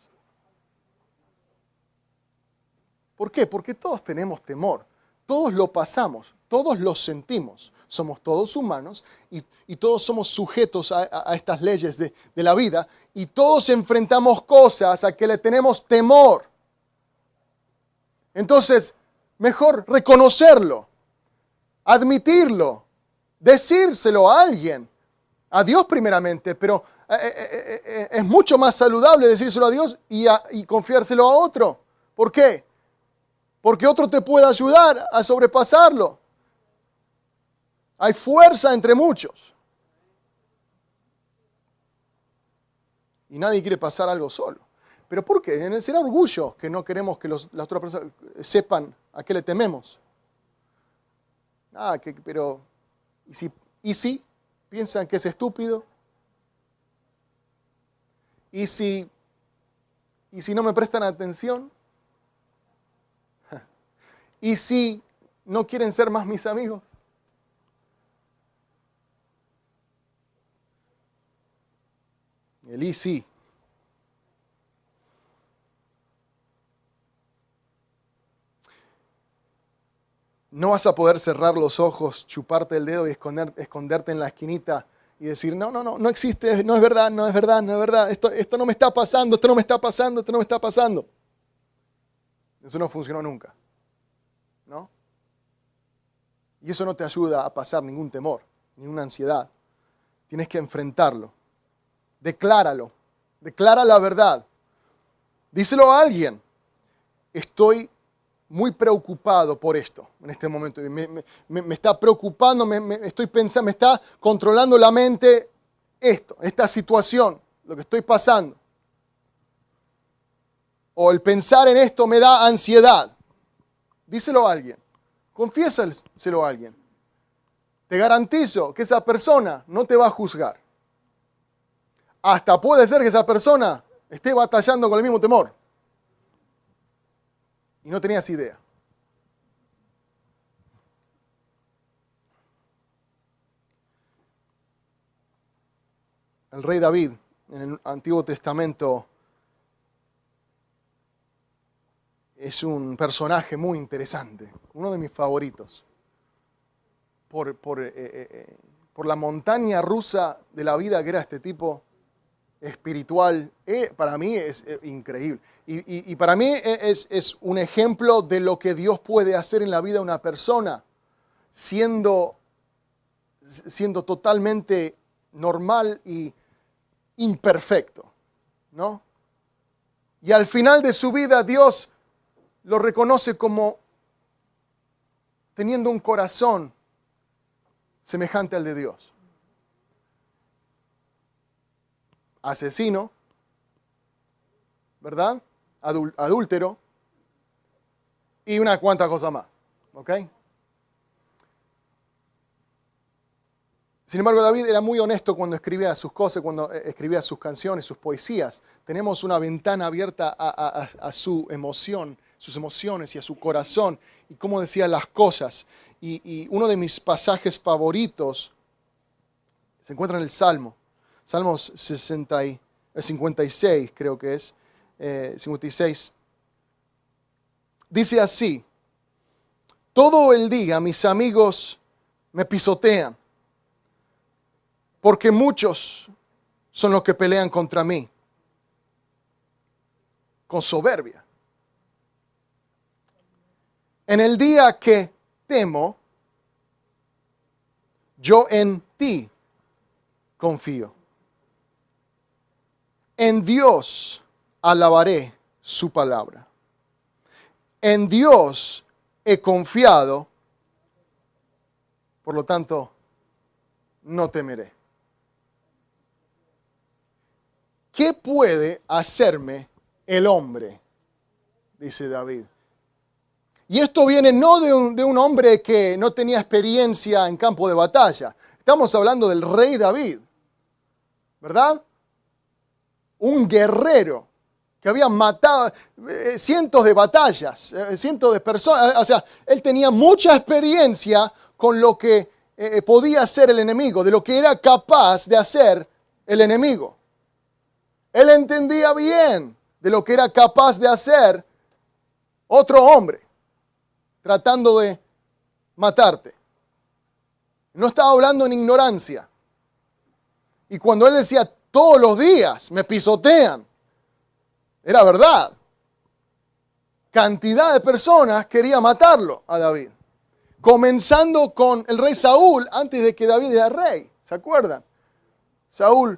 ¿Por qué? Porque todos tenemos temor. Todos lo pasamos, todos lo sentimos. Somos todos humanos y todos somos sujetos a estas leyes de la vida y todos enfrentamos cosas a que le tenemos temor. Entonces, mejor reconocerlo, admitirlo, decírselo a alguien, a Dios primeramente, pero es mucho más saludable decírselo a Dios y confiárselo a otro. ¿Por qué? Porque otro te puede ayudar a sobrepasarlo. Hay fuerza entre muchos. Y nadie quiere pasar algo solo. ¿Pero por qué? ¿Será orgullo que no queremos que las otras personas sepan a qué le tememos? Pero ¿y si piensan que es estúpido? ¿Y si no me prestan atención? ¿Y si no quieren ser más mis amigos? El y si. No vas a poder cerrar los ojos, chuparte el dedo y esconderte en la esquinita y decir, no existe, no es verdad, no es verdad, no es verdad, esto no me está pasando, esto no me está pasando, esto no me está pasando. Eso no funcionó nunca, ¿no? Y eso no te ayuda a pasar ningún temor, ninguna ansiedad. Tienes que enfrentarlo. Decláralo. Declara la verdad. Díselo a alguien. Estoy muy preocupado por esto en este momento. Me está preocupando, estoy pensando, me está controlando la mente esta situación, lo que estoy pasando. O el pensar en esto me da ansiedad. Díselo a alguien. Confiésaselo a alguien. te garantizo que esa persona no te va a juzgar. Hasta puede ser que esa persona esté batallando con el mismo temor. Y no tenías idea. El rey David, en el Antiguo Testamento, es un personaje muy interesante, uno de mis favoritos, por la montaña rusa de la vida que era este tipo espiritual. Para mí es increíble. Y para mí es un ejemplo de lo que Dios puede hacer en la vida de una persona, siendo totalmente normal y imperfecto, ¿no? Y al final de su vida Dios lo reconoce como teniendo un corazón semejante al de Dios. Asesino, ¿verdad? Adúltero y una cuanta cosa más, ¿ok? Sin embargo, David era muy honesto cuando escribía sus cosas, cuando escribía sus canciones, sus poesías. Tenemos una ventana abierta a su emoción, sus emociones y a su corazón y cómo decía las cosas. Y uno de mis pasajes favoritos se encuentra en el Salmo. Salmos 56, creo que es. 56. Dice así: todo el día mis amigos me pisotean, porque muchos son los que pelean contra mí, con soberbia. En el día que temo, yo en ti confío. En Dios alabaré su palabra. En Dios he confiado, por lo tanto, no temeré. ¿Qué puede hacerme el hombre?, dice David. Y esto viene no de un hombre que no tenía experiencia en campo de batalla. Estamos hablando del rey David, ¿verdad? Un guerrero que había matado cientos de batallas, cientos de personas. O sea, él tenía mucha experiencia con lo que podía hacer el enemigo, de lo que era capaz de hacer el enemigo. Él entendía bien de lo que era capaz de hacer otro hombre tratando de matarte. No estaba hablando en ignorancia. Y cuando él decía todos los días me pisotean, era verdad. Cantidad de personas quería matarlo a David. Comenzando con el rey Saúl antes de que David era rey. ¿Se acuerdan? Saúl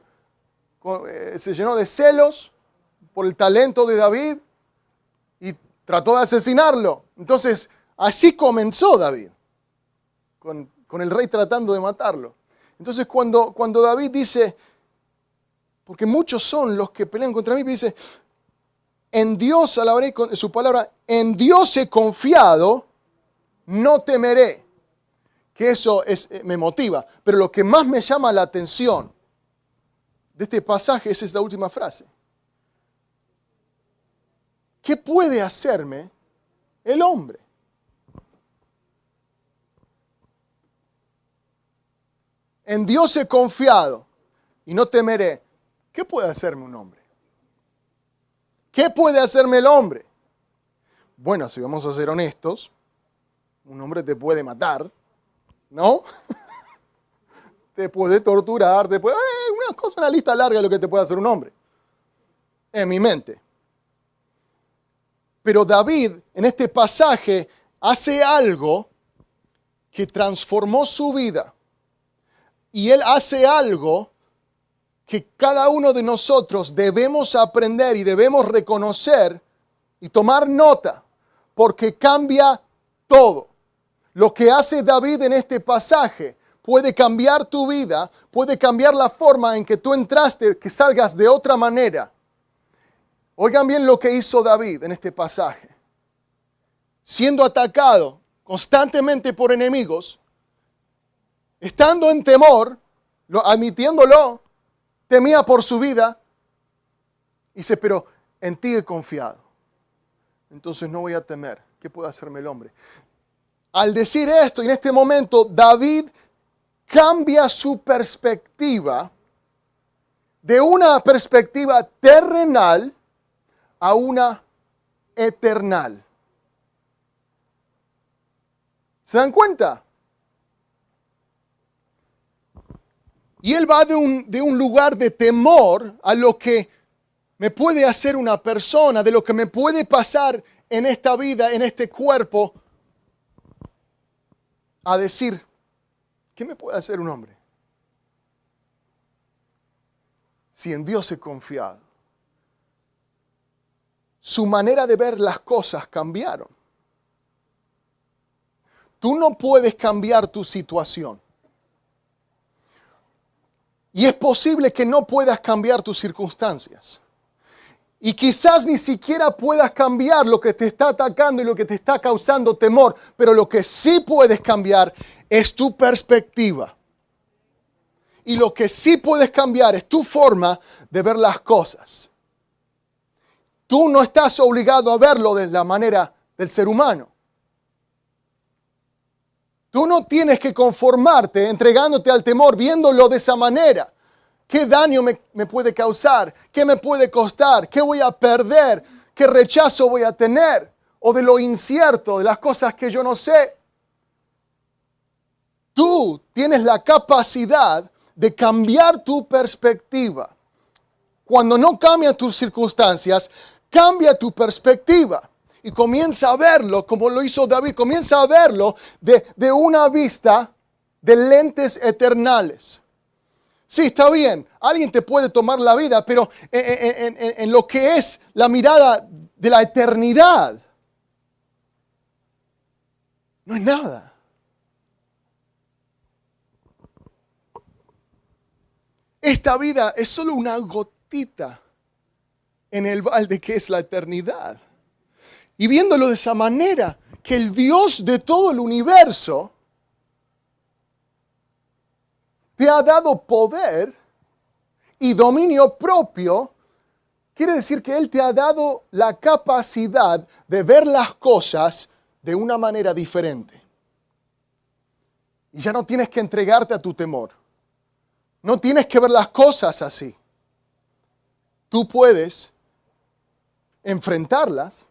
se llenó de celos por el talento de David y trató de asesinarlo. Entonces, así comenzó David, con el rey tratando de matarlo. Entonces, cuando David dice, porque muchos son los que pelean contra mí, dice, en Dios alabaré con su palabra, en Dios he confiado, no temeré. Que eso me motiva. Pero lo que más me llama la atención de este pasaje es esta última frase. ¿Qué puede hacerme el hombre? En Dios he confiado y no temeré. ¿Qué puede hacerme un hombre? ¿Qué puede hacerme el hombre? Bueno, si vamos a ser honestos, un hombre te puede matar, ¿no? Te puede torturar, una lista larga de lo que te puede hacer un hombre. En mi mente. Pero David, en este pasaje, hace algo que transformó su vida. Y él hace algo que cada uno de nosotros debemos aprender y debemos reconocer y tomar nota, porque cambia todo. Lo que hace David en este pasaje puede cambiar tu vida, puede cambiar la forma en que tú entraste, que salgas de otra manera. Oigan bien lo que hizo David en este pasaje. Siendo atacado constantemente por enemigos, estando en temor, admitiéndolo, temía por su vida. Dice, pero en ti he confiado. Entonces no voy a temer. ¿Qué puede hacerme el hombre? Al decir esto, en este momento, David cambia su perspectiva de una perspectiva terrenal a una eternal. ¿Se dan cuenta? Y él va de un lugar de temor a lo que me puede hacer una persona, de lo que me puede pasar en esta vida, en este cuerpo, a decir, ¿qué me puede hacer un hombre? Si en Dios he confiado. Su manera de ver las cosas cambiaron. Tú no puedes cambiar tu situación. Y es posible que no puedas cambiar tus circunstancias. Y quizás ni siquiera puedas cambiar lo que te está atacando y lo que te está causando temor. Pero lo que sí puedes cambiar es tu perspectiva. Y lo que sí puedes cambiar es tu forma de ver las cosas. Tú no estás obligado a verlo de la manera del ser humano. Tú no tienes que conformarte entregándote al temor, viéndolo de esa manera. ¿Qué daño me puede causar? ¿Qué me puede costar? ¿Qué voy a perder? ¿Qué rechazo voy a tener? O de lo incierto, de las cosas que yo no sé. Tú tienes la capacidad de cambiar tu perspectiva. Cuando no cambian tus circunstancias, cambia tu perspectiva. Y comienza a verlo, como lo hizo David, comienza a verlo de una vista de lentes eternales. Sí, está bien, alguien te puede tomar la vida, pero en lo que es la mirada de la eternidad, no es nada. Esta vida es solo una gotita en el balde que es la eternidad. Y viéndolo de esa manera, que el Dios de todo el universo te ha dado poder y dominio propio, quiere decir que Él te ha dado la capacidad de ver las cosas de una manera diferente. Y ya no tienes que entregarte a tu temor. No tienes que ver las cosas así. Tú puedes enfrentarlas,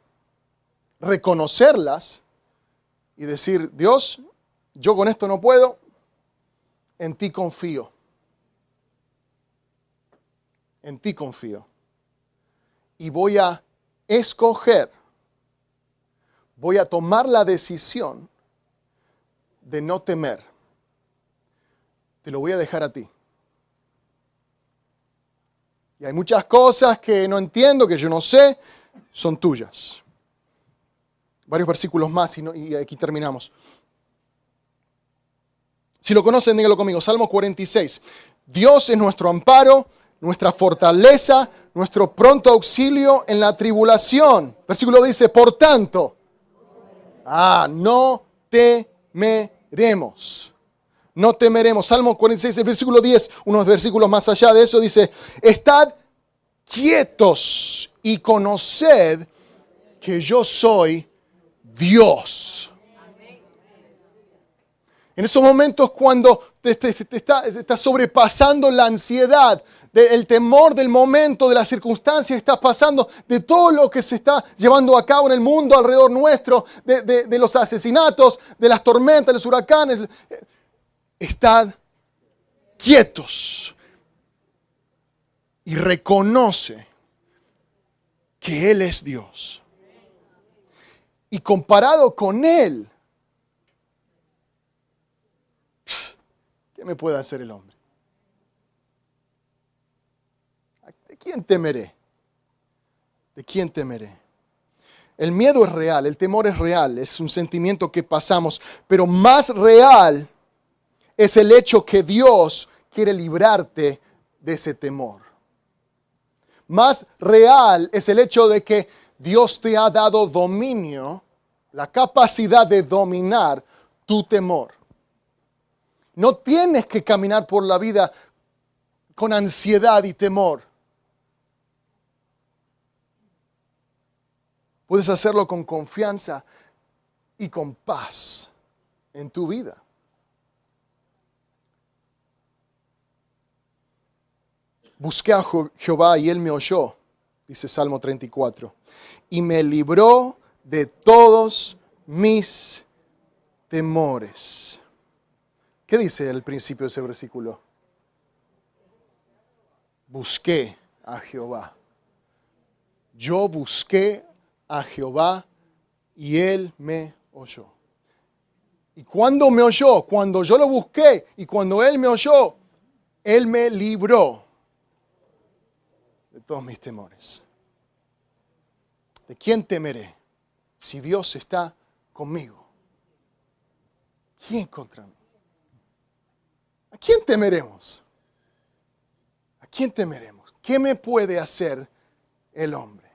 reconocerlas y decir, Dios, yo con esto no puedo, en ti confío. En ti confío. Y voy a escoger, voy a tomar la decisión de no temer. Te lo voy a dejar a ti. Y hay muchas cosas que no entiendo, que yo no sé, son tuyas. Varios versículos más y aquí terminamos. Si lo conocen, díganlo conmigo. Salmo 46. Dios es nuestro amparo, nuestra fortaleza, nuestro pronto auxilio en la tribulación. Versículo dice, por tanto, no temeremos. No temeremos. Salmo 46, el versículo 10, unos versículos más allá de eso, dice, estad quietos y conoced que yo soy Dios. En esos momentos cuando te está sobrepasando la ansiedad, el temor del momento, de las circunstancias que estás pasando, de todo lo que se está llevando a cabo en el mundo alrededor nuestro, de los asesinatos, de las tormentas, de los huracanes, estad quietos y reconoce que Él es Dios. Y comparado con Él, ¿qué me puede hacer el hombre? ¿De quién temeré? ¿De quién temeré? El miedo es real, el temor es real, es un sentimiento que pasamos, pero más real es el hecho que Dios quiere librarte de ese temor. Más real es el hecho de que Dios te ha dado dominio, la capacidad de dominar tu temor. No tienes que caminar por la vida con ansiedad y temor. Puedes hacerlo con confianza y con paz en tu vida. Busqué a Jehová y él me oyó, dice Salmo 34, y me libró de todos mis temores. ¿Qué dice el principio de ese versículo? Busqué a Jehová. Yo busqué a Jehová y él me oyó. ¿Y cuándo me oyó? Cuando yo lo busqué y cuando él me oyó, él me libró de todos mis temores. ¿De quién temeré si Dios está conmigo? ¿Quién contra mí? ¿A quién temeremos? ¿A quién temeremos? ¿Qué me puede hacer el hombre?